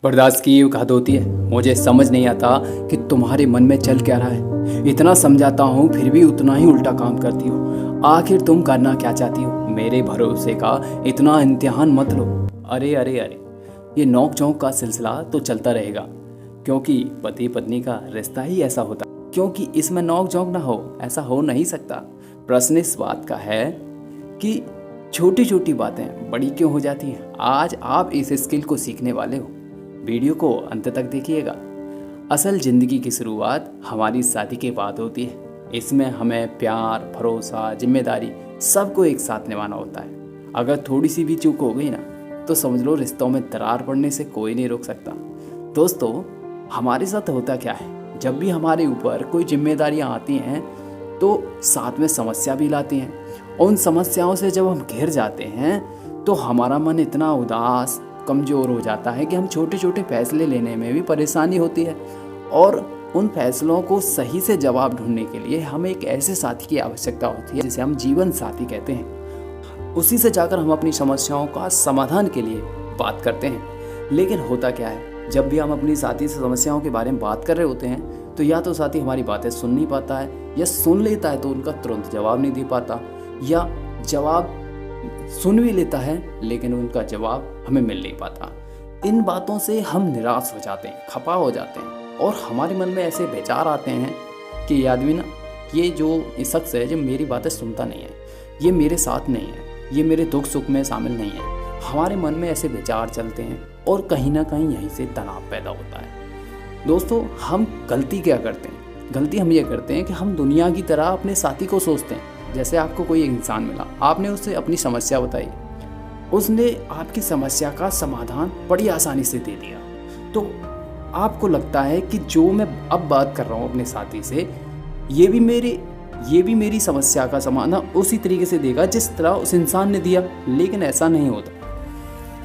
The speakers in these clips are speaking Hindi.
बर्दाश्त की एक हद होती है। मुझे समझ नहीं आता कि तुम्हारे मन में चल क्या रहा है। इतना समझाता हूँ फिर भी उतना ही उल्टा काम करती हो। आखिर तुम करना क्या चाहती हो? मेरे भरोसे का इतना इम्तिहान मत लो। अरे अरे अरे, ये नोक झोंक का सिलसिला तो चलता रहेगा, क्योंकि पति पत्नी का रिश्ता ही ऐसा होता है। क्योंकि इसमें नोक झोंक ना हो, ऐसा हो नहीं सकता। प्रश्न इस बात का है कि छोटी छोटी बातें बड़ी क्यों हो जाती हैं। आज आप इस स्किल को सीखने वाले हो। वीडियो को अंत तक देखिएगा। असल ज़िंदगी की शुरुआत हमारी शादी के बाद होती है। इसमें हमें प्यार, भरोसा, जिम्मेदारी सबको एक साथ निभाना होता है। अगर थोड़ी सी भी चूक हो गई ना, तो समझ लो रिश्तों में दरार पड़ने से कोई नहीं रोक सकता। दोस्तों, हमारे साथ होता क्या है, जब भी हमारे ऊपर कोई जिम्मेदारियां आती हैं तो साथ में समस्या भी लाती हैं। उन समस्याओं से जब हम घिर जाते हैं तो हमारा मन इतना उदास, कमज़ोर हो जाता है कि हम छोटे छोटे फैसले लेने में भी परेशानी होती है। और उन फैसलों को सही से जवाब ढूंढने के लिए हमें एक ऐसे साथी की आवश्यकता होती है जिसे हम जीवन साथी कहते हैं। उसी से जाकर हम अपनी समस्याओं का समाधान के लिए बात करते हैं। लेकिन होता क्या है, जब भी हम अपनी साथी से समस्याओं के बारे में बात कर रहे होते हैं तो या तो साथी हमारी बातें सुन नहीं पाता है, या सुन लेता है तो उनका तुरंत जवाब नहीं दे पाता, या जवाब सुन भी लेता है लेकिन उनका जवाब हमें मिल नहीं पाता। इन बातों से हम निराश हो जाते हैं, खफा हो जाते हैं, और हमारे मन में ऐसे विचार आते हैं कि ये आदमी ना, ये जो शख्स है जो मेरी बातें सुनता नहीं है, ये मेरे साथ नहीं है, ये मेरे दुख सुख में शामिल नहीं है। हमारे मन में ऐसे विचार चलते हैं और कहीं ना कहीं यहीं से तनाव पैदा होता है। दोस्तों, हम गलती क्या करते हैं? गलती हम ये करते हैं कि हम दुनिया की तरह अपने साथी को सोचते हैं। जैसे आपको कोई एक इंसान मिला, आपने उससे अपनी समस्या बताई, उसने आपकी समस्या का समाधान बड़ी आसानी से दे दिया, तो आपको लगता है कि जो मैं अब बात कर रहा हूँ अपने साथी से, ये भी मेरी समस्या का समाधान उसी तरीके से देगा जिस तरह उस इंसान ने दिया। लेकिन ऐसा नहीं होता।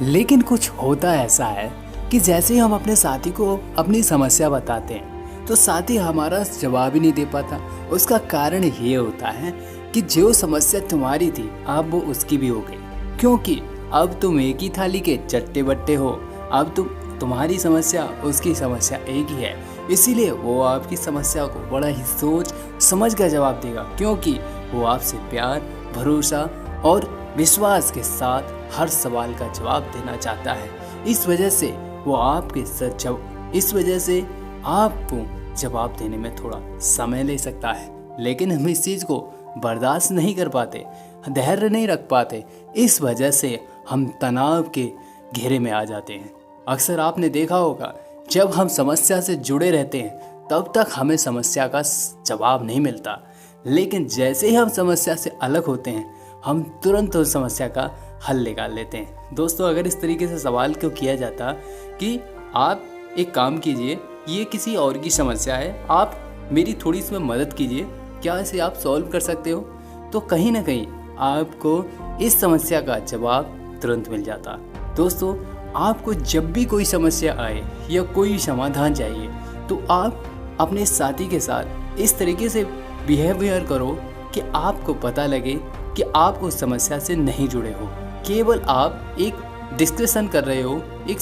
लेकिन कुछ होता ऐसा है कि जैसे ही हम अपने साथी को अपनी समस्या बताते हैं तो साथी हमारा जवाब ही नहीं दे पाता। उसका कारण ये होता है कि जो समस्या तुम्हारी थी अब वो उसकी भी हो गई, क्योंकि अब तुम एक ही थाली के चट्टे बट्टे हो। अब तुम्हारी समस्या उसकी समस्या एक ही है, इसीलिए वो आपकी समस्या को बड़ा ही सोच समझ कर जवाब देगा, क्योंकि वो आपसे प्यार, भरोसा और विश्वास के साथ हर सवाल का जवाब देना चाहता है। इस वजह से आपको जवाब देने में थोड़ा समय ले सकता है, लेकिन हम इस चीज़ को बर्दाश्त नहीं कर पाते, धैर्य नहीं रख पाते। इस वजह से हम तनाव के घेरे में आ जाते हैं। अक्सर आपने देखा होगा, जब हम समस्या से जुड़े रहते हैं तब तक हमें समस्या का जवाब नहीं मिलता, लेकिन जैसे ही हम समस्या से अलग होते हैं हम तुरंत उस समस्या का हल निकाल लेते हैं। दोस्तों, अगर इस तरीके से सवाल क्यों किया जाता कि आप एक काम कीजिए, ये किसी और की समस्या है, आप मेरी थोड़ी इसमें मदद कीजिए, क्या इसे आप सॉल्व कर सकते हो, तो कहीं ना कहीं आपको इस समस्या का जवाब तुरंत मिल जाता। दोस्तों, आपको जब भी कोई समस्या आए या कोई समाधान चाहिए तो आप अपने साथी के साथ इस तरीके से बिहेवियर करो कि आपको पता लगे कि आप उस समस्या से नहीं जुड़े हो, केवल आप एक डिस्कशन कर रहे हो, एक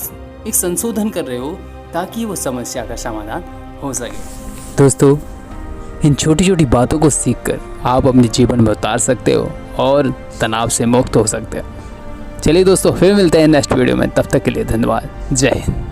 संशोधन कर रहे हो, ताकि वो समस्या का समाधान हो सके। दोस्तों, इन छोटी छोटी बातों को सीखकर आप अपने जीवन में उतार सकते हो और तनाव से मुक्त हो सकते हो। चलिए दोस्तों, फिर मिलते हैं नेक्स्ट वीडियो में। तब तक के लिए धन्यवाद। जय हिंद।